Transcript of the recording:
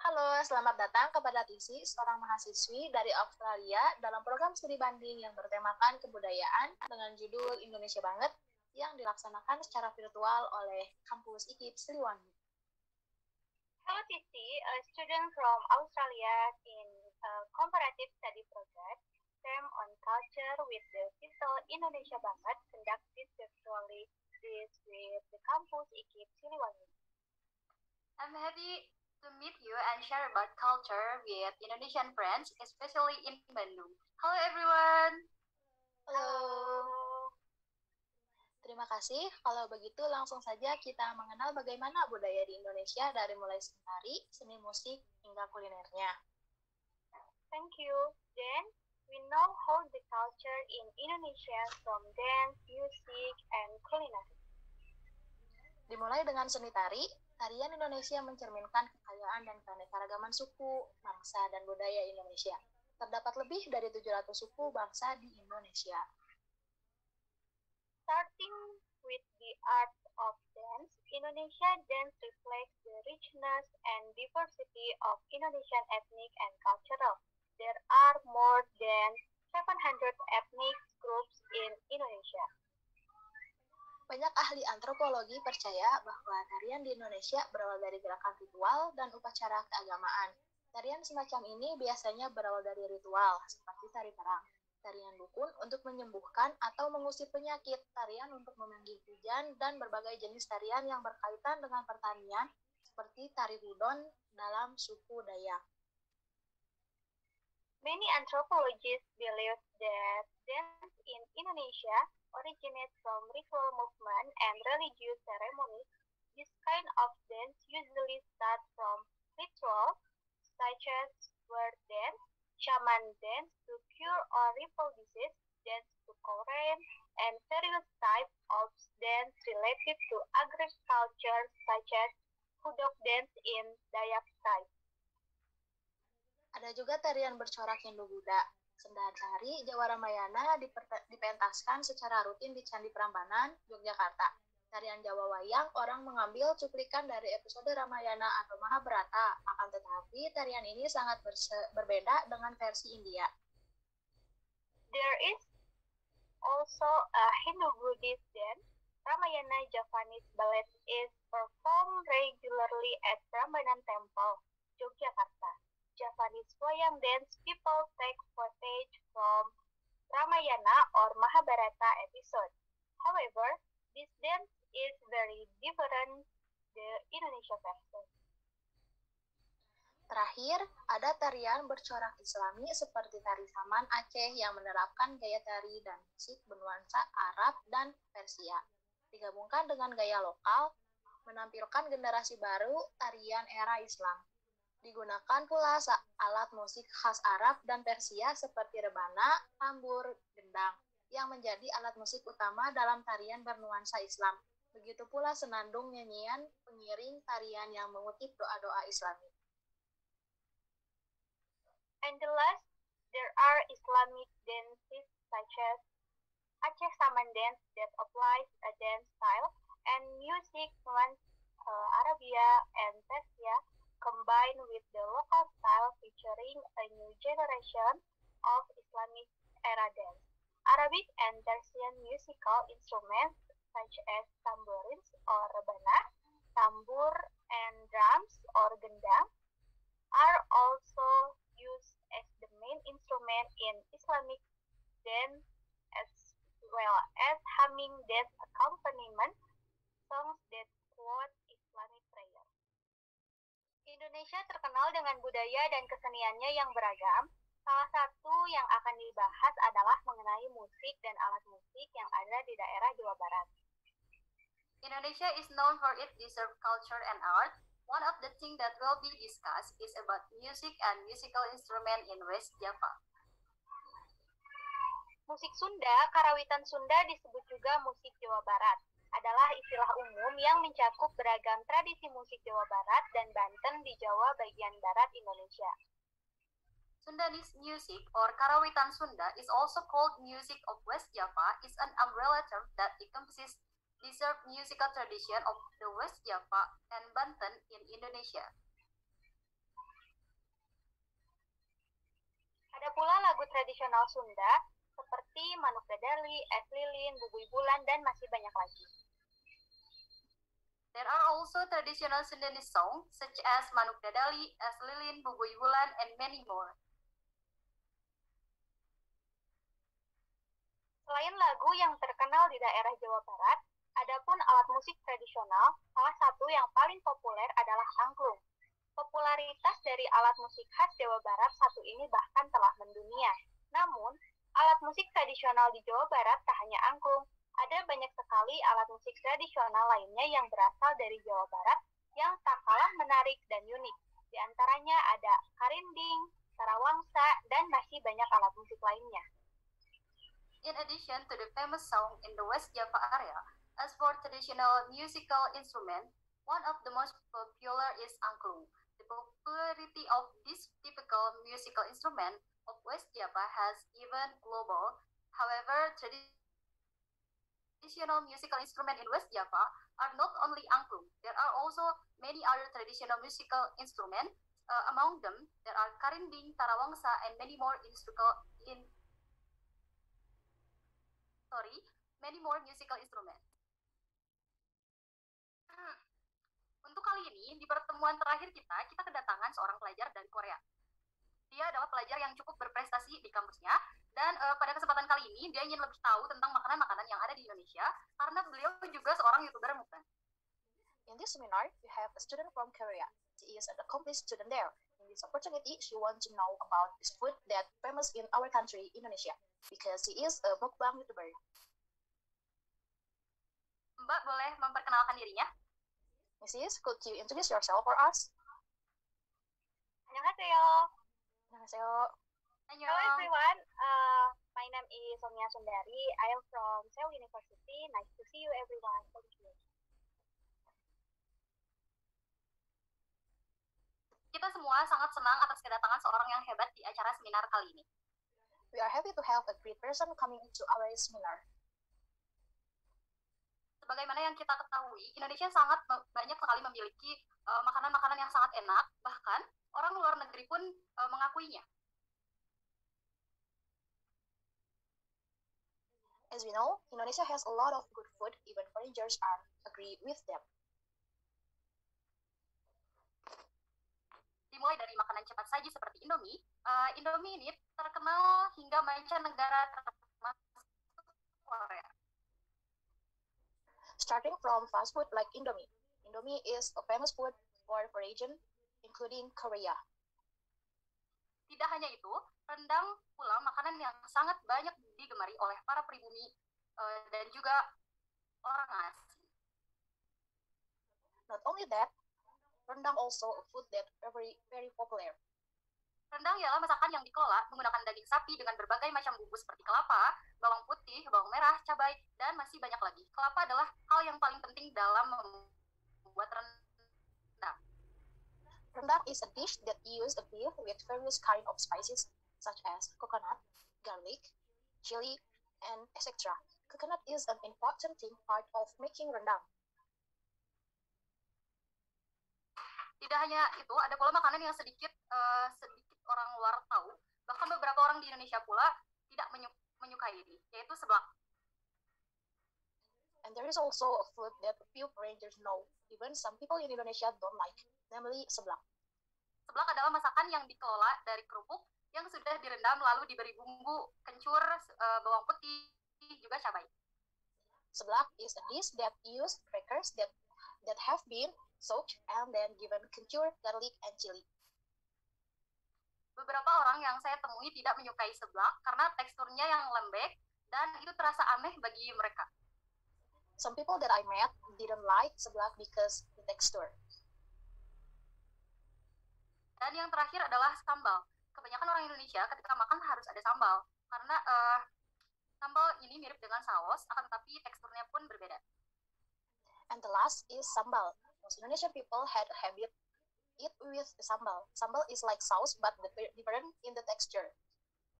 Halo, selamat datang kepada Tisi, seorang mahasiswi dari Australia dalam program studi banding yang bertemakan kebudayaan dengan judul Indonesia Banget yang dilaksanakan secara virtual oleh kampus IKIP Siliwangi. Hello Titi, a student from Australia in a comparative study project, STEM on culture with the title Indonesia Banget conducted virtually this with the campus IKIP Siliwangi. I'm happy to meet you and share about culture with Indonesian friends, especially in Bandung. Hello everyone! Halo. Terima kasih. Kalau begitu langsung saja kita mengenal bagaimana budaya di Indonesia dari mulai seni tari, seni musik, hingga kulinernya. Thank you. Then, we know how the culture in Indonesia from dance, music, and culinary. Dimulai dengan seni tari, tarian Indonesia mencerminkan kekayaan dan keanekaragaman suku, bangsa, dan budaya Indonesia. Terdapat lebih dari 700 suku bangsa di Indonesia. Starting with the art of dance, Indonesia dance reflects the richness and diversity of Indonesian ethnic and cultural. There are more than 700 ethnic groups in Indonesia. Banyak ahli antropologi percaya bahwa tarian di Indonesia berawal dari gerakan ritual dan upacara keagamaan. Tarian semacam ini biasanya berawal dari ritual, seperti tari perang. Tarian dukun untuk menyembuhkan atau mengusir penyakit, tarian untuk memanggil hujan, dan berbagai jenis tarian yang berkaitan dengan pertanian, seperti tari hudon dalam suku Dayak. Many anthropologists believe that dance in Indonesia originates from ritual movement and religious ceremonies. This kind of dance usually starts from rituals such as word dance, shaman dance to cure or repel disease, dance to Korean, and various types of dance related to agriculture such as hudok dance in Dayak style. Ada juga tarian bercorak Hindu-Buddha. Sendari Jawa Ramayana dipentaskan secara rutin di Candi Prambanan, Yogyakarta. Tarian Jawa Wayang, orang mengambil cuplikan dari episode Ramayana atau Mahabharata, akan tetapi tarian ini sangat berbeda dengan versi India. There is also a Hindu-Buddhist dance. Ramayana Javanese ballet is performed regularly at Prambanan Temple, Yogyakarta. Javanese wayang dance people take footage from Ramayana or Mahabharata episode. However, this dance is very different the Indonesia version. Terakhir, ada tarian bercorak Islami seperti tari Saman Aceh yang menerapkan gaya tari dan musik bernuansa Arab dan Persia. Digabungkan dengan gaya lokal, menampilkan generasi baru tarian era Islam. Digunakan pula alat musik khas Arab dan Persia seperti rebana, tambur, gendang, yang menjadi alat musik utama dalam tarian bernuansa Islam. Begitu pula senandung nyanyian pengiring tarian yang mengutip doa-doa Islami. And the last, there are Islamic dances such as Aceh Saman dance that applies a dance style and music nuance Arabia and Persia combined with the local style featuring a new generation of Islamic era dance. Arabic and Persian musical instruments such as tambourines or rebana, tambur and drums or gendang are also used as the main instrument in Islamic dance as well as humming dance accompaniment, songs that quote Islamic prayer. Indonesia terkenal dengan budaya dan keseniannya yang beragam. Salah satu yang akan dibahas adalah mengenai musik dan alat musik yang ada di daerah Jawa Barat. Indonesia is known for its diverse culture and art. One of the things that will be discussed is about music and musical instrument in West Java. Musik Sunda, karawitan Sunda disebut juga musik Jawa Barat, adalah istilah umum yang mencakup beragam tradisi musik Jawa Barat dan Banten di Jawa bagian barat Indonesia. Sundanese music or karawitan Sunda is also called music of West Java is an umbrella term that encompasses diverse musical tradition of the West Java and Banten in Indonesia. Ada pula lagu tradisional Sunda seperti Manuk Dadali, Es Lilin, Bubui Bulan, dan masih banyak lagi. There are also traditional Sundanese songs such as Manuk Dadali, Es Lilin, Bubui Bulan, and many more. Selain lagu yang terkenal di daerah Jawa Barat, adapun alat musik tradisional, salah satu yang paling populer adalah angklung. Popularitas dari alat musik khas Jawa Barat satu ini bahkan telah mendunia. Namun, alat musik tradisional di Jawa Barat tak hanya angklung, ada banyak sekali alat musik tradisional lainnya yang berasal dari Jawa Barat yang tak kalah menarik dan unik. Di antaranya ada karinding, tarawangsa, dan masih banyak alat musik lainnya. In addition to the famous song in the West Java area, as for traditional musical instrument, one of the most popular is angklung. The popularity of this typical musical instrument of West Java has even global. However, traditional musical instrument in West Java are not only angklung. There are also many other traditional musical instruments. Among them, there are karinding, tarawangsa, and many more many more musical instruments. Untuk kali ini, di pertemuan terakhir kita kedatangan seorang pelajar dari Korea. Dia adalah pelajar yang cukup berprestasi di kampusnya, dan pada kesempatan kali ini, dia ingin lebih tahu tentang makanan-makanan yang ada di Indonesia, karena beliau juga seorang YouTuber mukbang. In this seminar, we have a student from Korea. She is an accomplished student there. In this opportunity, she wants to know about this food that famous in our country, Indonesia, because she is a mukbang YouTuber. Mbak boleh memperkenalkan dirinya? Mrs., could you introduce yourself for us? Annyeonghaseyo. Annyeonghaseyo. Hello everyone, my name is Sonia Sundari. I am from Seoul University. Nice to see you everyone. Thank you. Kita semua sangat senang atas kedatangan seorang yang hebat di acara seminar kali ini. We are happy to have a great person coming to our seminar. Sebagaimana yang kita ketahui, Indonesia sangat banyak sekali memiliki makanan-makanan yang sangat enak, bahkan orang luar negeri pun mengakuinya. As we know, Indonesia has a lot of good food, even foreigners agree with them. Dimulai dari makanan cepat saji seperti Indomie, Indomie ini terkenal hingga mancanegara termasuk Korea. Starting from fast food like Indomie. Indomie is a famous food for region, including Korea. Tidak hanya itu, rendang pula makanan yang sangat banyak digemari oleh para pribumi dan juga orang asing. Not only that, rendang also a food that very popular. Rendang ialah masakan yang dikelola menggunakan daging sapi dengan berbagai macam bumbu seperti kelapa, bawang putih, bawang merah, cabai, dan masih banyak lagi. Kelapa adalah hal yang paling penting dalam membuat rendang. Rendang is a dish that uses a beef with various kind of spices such as coconut, garlic, chili, and etc. Coconut is an important part of making rendang. Tidak hanya itu, ada pula makanan yang sedikit orang luar tahu, bahkan beberapa orang di Indonesia pula tidak menyukai ini, yaitu seblak. And there is also a food that few foreigners know, even some people in Indonesia don't like, namely seblak. Seblak adalah masakan yang dikelola dari kerupuk yang sudah direndam lalu diberi bumbu kencur, bawang putih, juga cabai. Seblak is a dish that use crackers that have been soaked and then given kencur, garlic, and chili. Beberapa orang yang saya temui tidak menyukai seblak karena teksturnya yang lembek dan itu terasa aneh bagi mereka. Some people that I met didn't like seblak because the texture. Dan yang terakhir adalah sambal. Kebanyakan orang Indonesia ketika makan harus ada sambal karena sambal ini mirip dengan saus, akan tetapi teksturnya pun berbeda. And the last is sambal. Most Indonesian people had a habit eat with sambal. Sambal is like sauce but different in the texture.